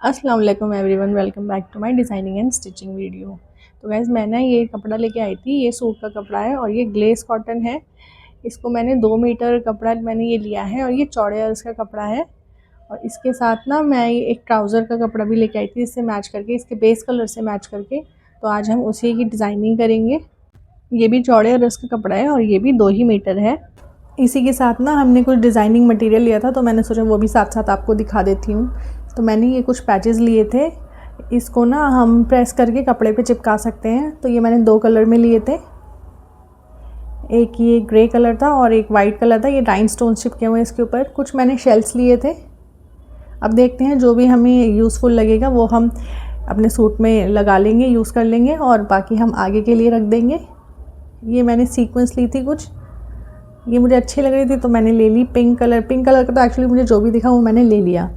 अस्सलाम वालेकुम everyone, welcome back to my designing and stitching video. तो गाइज़ मैं ना ये कपड़ा लेके आई थी, ये सूट का कपड़ा है और ये ग्लेस कॉटन है। इसको मैंने 2 मीटर कपड़ा मैंने ये लिया है और ये चौड़े अर्ज़ का कपड़ा है। और इसके साथ ना मैं ये एक ट्राउज़र का कपड़ा भी लेके आई थी, इससे मैच करके, इसके बेस कलर से मैच करके। तो आज हम उसी की डिज़ाइनिंग करेंगे। ये भी चौड़े अर्ज़ का कपड़ा है और ये भी 2 ही मीटर है। इसी के साथ ना हमने कुछ डिज़ाइनिंग मटेरियल लिया था, तो मैंने सोचा वो भी साथ साथ आपको दिखा देती हूँ। तो मैंने ये कुछ पैचेस लिए थे, इसको ना हम प्रेस करके कपड़े पे चिपका सकते हैं। तो ये मैंने 2 कलर में लिए थे, एक ये ग्रे कलर था और एक वाइट कलर था। ये राइनस्टोन्स चिपके हुए हैं इसके ऊपर। कुछ मैंने शेल्स लिए थे। अब देखते हैं, जो भी हमें यूज़फुल लगेगा वो हम अपने सूट में लगा लेंगे, यूज़ कर लेंगे, और बाकी हम आगे के लिए रख देंगे। ये मैंने सीक्वेंस ली थी कुछ, ये मुझे अच्छी लग रही थी तो मैंने ले ली। पिंक कलर का तो एक्चुअली मुझे जो भी दिखा वो मैंने ले लिया।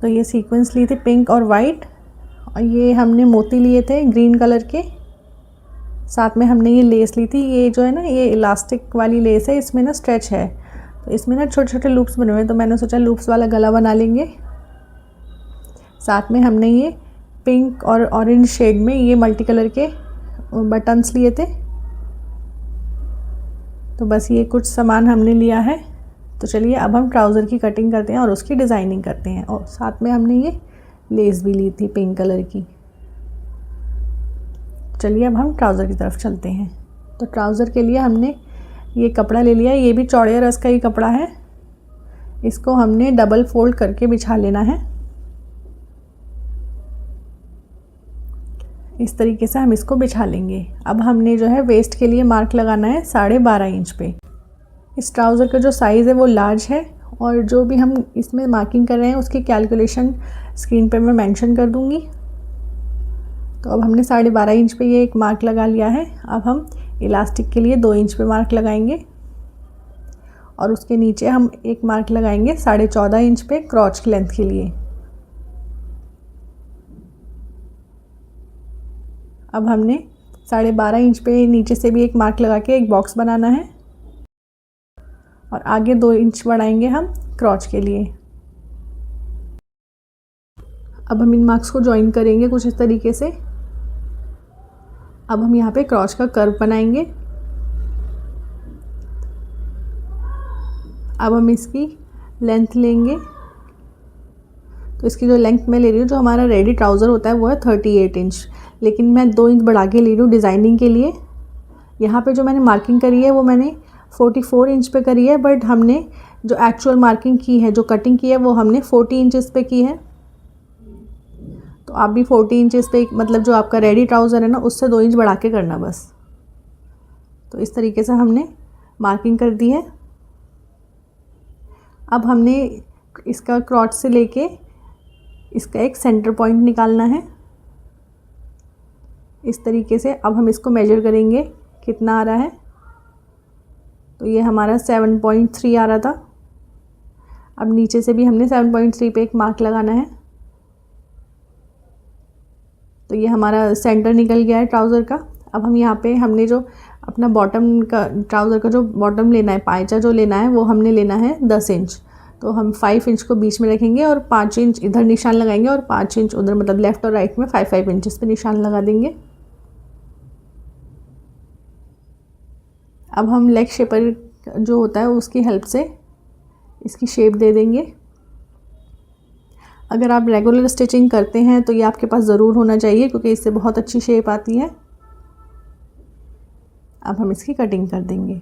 तो ये सीक्वेंस ली थी पिंक और वाइट, और ये हमने मोती लिए थे ग्रीन कलर के। साथ में हमने ये लेस ली थी, ये जो है ना ये इलास्टिक वाली लेस है, इसमें ना स्ट्रेच है, तो इसमें ना छोटे छोटे लूप्स बने हुए हैं, तो मैंने सोचा लूप्स वाला गला बना लेंगे। साथ में हमने ये पिंक और ऑरेंज शेड में ये मल्टी कलर के बटन्स लिए थे। तो बस ये कुछ सामान हमने लिया है। तो चलिए अब हम ट्राउज़र की कटिंग करते हैं और उसकी डिज़ाइनिंग करते हैं। और साथ में हमने ये लेस भी ली थी पिंक कलर की। चलिए अब हम ट्राउज़र की तरफ चलते हैं। तो ट्राउज़र के लिए हमने ये कपड़ा ले लिया है, ये भी चौड़े रस का ही कपड़ा है। इसको हमने डबल फोल्ड करके बिछा लेना है। इस तरीके से हम इसको बिछा लेंगे। अब हमने जो है वेस्ट के लिए मार्क लगाना है 12.5 इंच पे। इस ट्राउज़र का जो साइज़ है वो लार्ज है, और जो भी हम इसमें मार्किंग कर रहे हैं उसकी कैलकुलेशन स्क्रीन पे मैं मेंशन कर दूंगी। तो अब हमने 12.5 इंच पे ये एक मार्क लगा लिया है। अब हम इलास्टिक के लिए 2 इंच पे मार्क लगाएंगे, और उसके नीचे हम एक मार्क लगाएंगे 14.5 इंच पे क्रॉच की लेंथ के लिए। अब हमने 12.5 इंच पे नीचे से भी एक मार्क लगा के एक बॉक्स बनाना है, और आगे 2 इंच बढ़ाएंगे हम क्रॉच के लिए। अब हम इन मार्क्स को ज्वाइन करेंगे कुछ इस तरीके से। अब हम यहाँ पे क्रॉच का कर्व बनाएंगे। अब हम इसकी लेंथ लेंगे। तो इसकी जो लेंथ मैं ले रही हूँ, जो हमारा रेडी ट्राउज़र होता है वो है 38 इंच, लेकिन मैं 2 इंच बढ़ा के ले रही हूँ डिज़ाइनिंग के लिए। यहाँ पे जो मैंने मार्किंग करी है वो मैंने 44 इंच पे करी है, बट हमने जो एक्चुअल मार्किंग की है, जो कटिंग की है, वो हमने 40 इंचेस पे की है। तो आप भी 40 इंचेस पे, मतलब जो आपका रेडी ट्राउज़र है ना, उससे 2 इंच बढ़ा के करना बस। तो इस तरीके से हमने मार्किंग कर दी है। अब हमने इसका क्रॉच से लेके इसका एक सेंटर पॉइंट निकालना है इस तरीके से। अब हम इसको मेजर करेंगे कितना आ रहा है। तो ये हमारा 7.3 आ रहा था। अब नीचे से भी हमने 7.3 पे एक मार्क लगाना है। तो ये हमारा सेंटर निकल गया है ट्राउज़र का। अब हम यहाँ पे हमने जो अपना बॉटम का, ट्राउज़र का जो बॉटम लेना है, पायचा जो लेना है, वो हमने लेना है 10 इंच। तो हम 5 इंच को बीच में रखेंगे और 5 इंच इधर निशान लगाएंगे और 5 इंच उधर, मतलब लेफ़्ट और राइट में 5-5 इंचेस पे निशान लगा देंगे। अब हम लेग शेपर जो होता है उसकी हेल्प से इसकी शेप दे देंगे। अगर आप रेगुलर स्टिचिंग करते हैं तो ये आपके पास ज़रूर होना चाहिए, क्योंकि इससे बहुत अच्छी शेप आती है। अब हम इसकी कटिंग कर देंगे।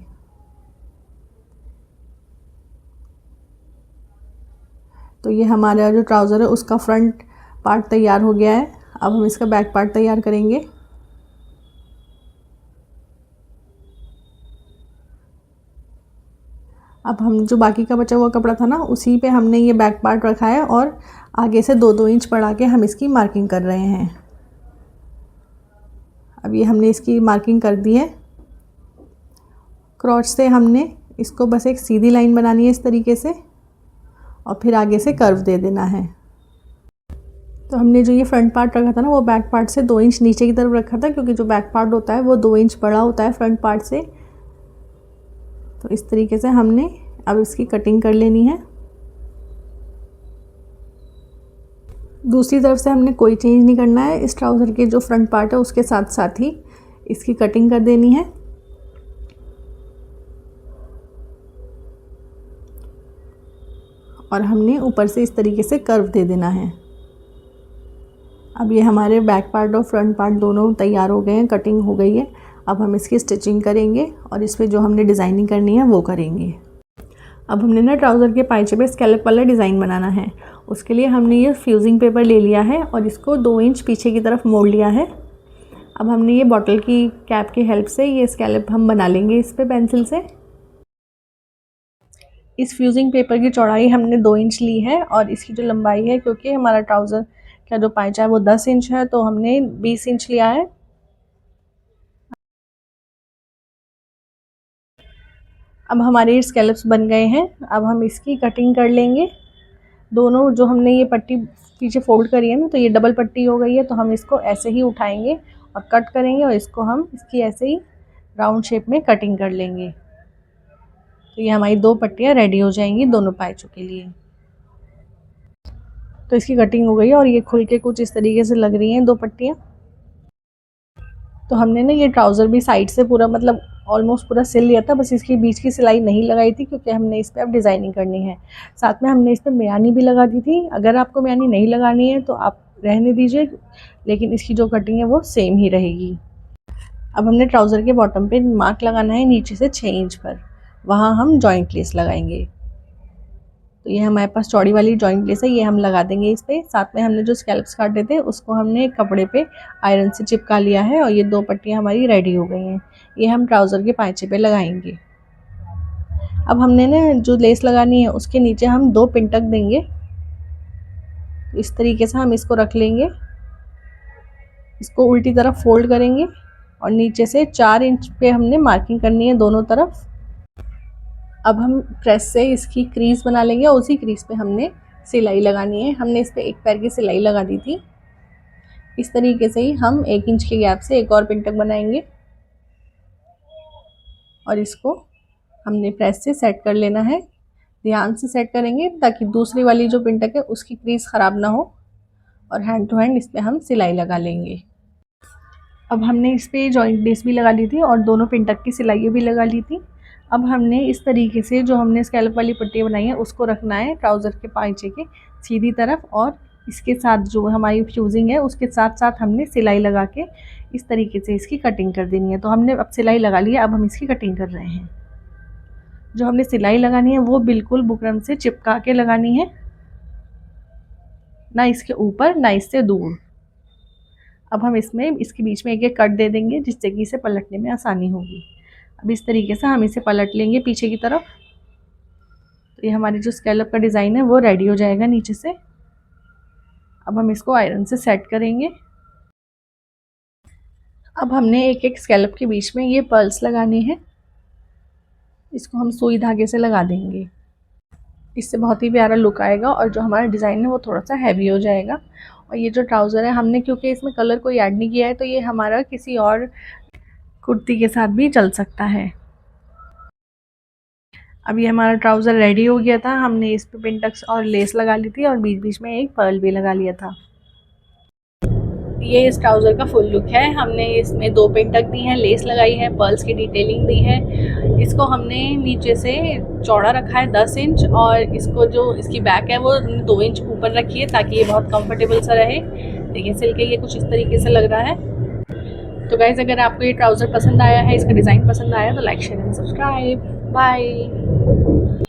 तो ये हमारा जो ट्राउज़र है उसका फ्रंट पार्ट तैयार हो गया है। अब हम इसका बैक पार्ट तैयार करेंगे। अब हम जो बाकी का बचा हुआ कपड़ा था ना, उसी पे हमने ये बैक पार्ट रखा है, और आगे से 2-2 इंच बढ़ा के हम इसकी मार्किंग कर रहे हैं। अब ये हमने इसकी मार्किंग कर दी है। क्रॉच से हमने इसको बस एक सीधी लाइन बनानी है इस तरीके से, और फिर आगे से कर्व दे देना है। तो हमने जो ये फ्रंट पार्ट रखा था ना, वो बैक पार्ट से 2 इंच नीचे की तरफ रखा था, क्योंकि जो बैक पार्ट होता है वो 2 इंच बड़ा होता है फ्रंट पार्ट से। तो इस तरीके से हमने अब इसकी कटिंग कर लेनी है। दूसरी तरफ से हमने कोई चेंज नहीं करना है, इस ट्राउज़र के जो फ्रंट पार्ट है उसके साथ साथ ही इसकी कटिंग कर देनी है। और हमने ऊपर से इस तरीके से कर्व दे देना है। अब ये हमारे बैक पार्ट और फ्रंट पार्ट दोनों तैयार हो गए हैं, कटिंग हो गई है। अब हम इसकी स्टिचिंग करेंगे और इस पे जो हमने डिज़ाइनिंग करनी है वो करेंगे। अब हमने ना ट्राउज़र के पाइचे पे स्कैलप वाला डिज़ाइन बनाना है। उसके लिए हमने ये फ्यूजिंग पेपर ले लिया है और इसको 2 इंच पीछे की तरफ मोड़ लिया है। अब हमने ये बॉटल की कैप की हेल्प से ये स्कैलप हम बना लेंगे इस पे पेंसिल से। इस फ्यूजिंग पेपर की चौड़ाई हमने 2 इंच ली है और इसकी जो लंबाई है, क्योंकि हमारा ट्राउज़र का जो पाइचा है वो 10 इंच है, तो हमने 20 इंच लिया है। अब हमारे स्कैलप्स बन गए हैं। अब हम इसकी कटिंग कर लेंगे। दोनों जो हमने ये पट्टी पीछे फोल्ड करी है ना, तो ये डबल पट्टी हो गई है, तो हम इसको ऐसे ही उठाएंगे और कट करेंगे और इसको हम इसकी ऐसे ही राउंड शेप में कटिंग कर लेंगे। तो ये हमारी 2 पट्टियाँ रेडी हो जाएंगी दोनों पाइचों के लिए। तो इसकी कटिंग हो गई है और ये खुल के कुछ इस तरीके से लग रही हैं 2 पट्टियाँ। तो हमने ना ये ट्राउज़र भी साइड से पूरा मतलब ऑलमोस्ट पूरा सिल लिया था, बस इसकी बीच की सिलाई नहीं लगाई थी क्योंकि हमने इस पर अब डिज़ाइनिंग करनी है। साथ में हमने इस पर मियानी भी लगा दी थी। अगर आपको मियानी नहीं लगानी है तो आप रहने दीजिए, लेकिन इसकी जो कटिंग है वो सेम ही रहेगी। अब हमने ट्राउज़र के बॉटम पे मार्क लगाना है नीचे से 6 इंच पर, वहाँ हम जॉइंट लेस लगाएंगे। तो ये हमारे पास चौड़ी वाली जॉइंट लेस है, ये हम लगा देंगे इस पर। साथ में हमने जो स्कैल्प्स काटे थे उसको हमने एक कपड़े पे आयरन से चिपका लिया है और ये 2 पट्टियाँ हमारी रेडी हो गई हैं। ये हम ट्राउज़र के पाइचे पे लगाएंगे। अब हमने ना जो लेस लगानी है उसके नीचे हम 2 पिन टक देंगे। इस तरीके से हम इसको रख लेंगे, इसको उल्टी तरफ फोल्ड करेंगे और नीचे से 4 इंच पे हमने मार्किंग करनी है दोनों तरफ। अब हम प्रेस से इसकी क्रीज बना लेंगे और उसी क्रीज पे हमने सिलाई लगानी है। हमने इस पे एक पैर की सिलाई लगा दी थी। इस तरीके से ही हम 1 इंच के गैप से एक और पिन टक बनाएंगे और इसको हमने प्रेस से सेट कर लेना है। ध्यान से सेट करेंगे ताकि दूसरी वाली जो पिन टक है उसकी क्रीज ख़राब ना हो, और हैंड टू हैंड इस पर हम सिलाई लगा लेंगे। अब हमने इस पर जॉइंट लेस भी लगा ली थी और दोनों पिन टक की सिलाइयाँ भी लगा ली थी। अब हमने इस तरीके से जो हमने स्कैल्प वाली पट्टी बनाई है उसको रखना है ट्राउज़र के पाइचे के सीधी तरफ, और इसके साथ जो हमारी फ्यूजिंग है उसके साथ साथ हमने सिलाई लगा के इस तरीके से इसकी कटिंग कर देनी है। तो हमने अब सिलाई लगा ली है, अब हम इसकी कटिंग कर रहे हैं। जो हमने सिलाई लगानी है वो बिल्कुल बुकरम से चिपका के लगानी है, ना इसके ऊपर ना इससे दूर। अब हम इसमें इसके बीच में एक कट दे देंगे जिससे कि इसे पलटने में आसानी होगी। अब इस तरीके से हम इसे पलट लेंगे पीछे की तरफ। तो ये हमारी जो स्कैलप का डिज़ाइन है वो रेडी हो जाएगा नीचे से। अब हम इसको आयरन से सेट करेंगे। अब हमने एक एक स्कैलप के बीच में ये पर्ल्स लगानी है, इसको हम सुई धागे से लगा देंगे। इससे बहुत ही प्यारा लुक आएगा और जो हमारा डिज़ाइन है वो थोड़ा सा हैवी हो जाएगा। और ये जो ट्राउज़र है हमने क्योंकि इसमें कलर कोई ऐड नहीं किया है, तो ये हमारा किसी और कुर्ती के साथ भी चल सकता है। अब ये हमारा ट्राउज़र रेडी हो गया था। हमने इस पे पिन टक्स और लेस लगा ली थी और बीच बीच में एक पर्ल भी लगा लिया था। ये इस ट्राउज़र का फुल लुक है। हमने इसमें 2 पिन टक दी हैं, लेस लगाई है, पर्ल्स की डिटेलिंग दी है। इसको हमने नीचे से चौड़ा रखा है 10 इंच और इसको जो इसकी बैक है वो 2 इंच ऊपर रखी है ताकि ये बहुत कंफर्टेबल सा रहे। देखिए सिल के ये कुछ इस तरीके से लग रहा है। तो गाइज़ अगर आपको ये ट्राउज़र पसंद आया है, इसका डिज़ाइन पसंद आया तो like share and subscribe. Bye.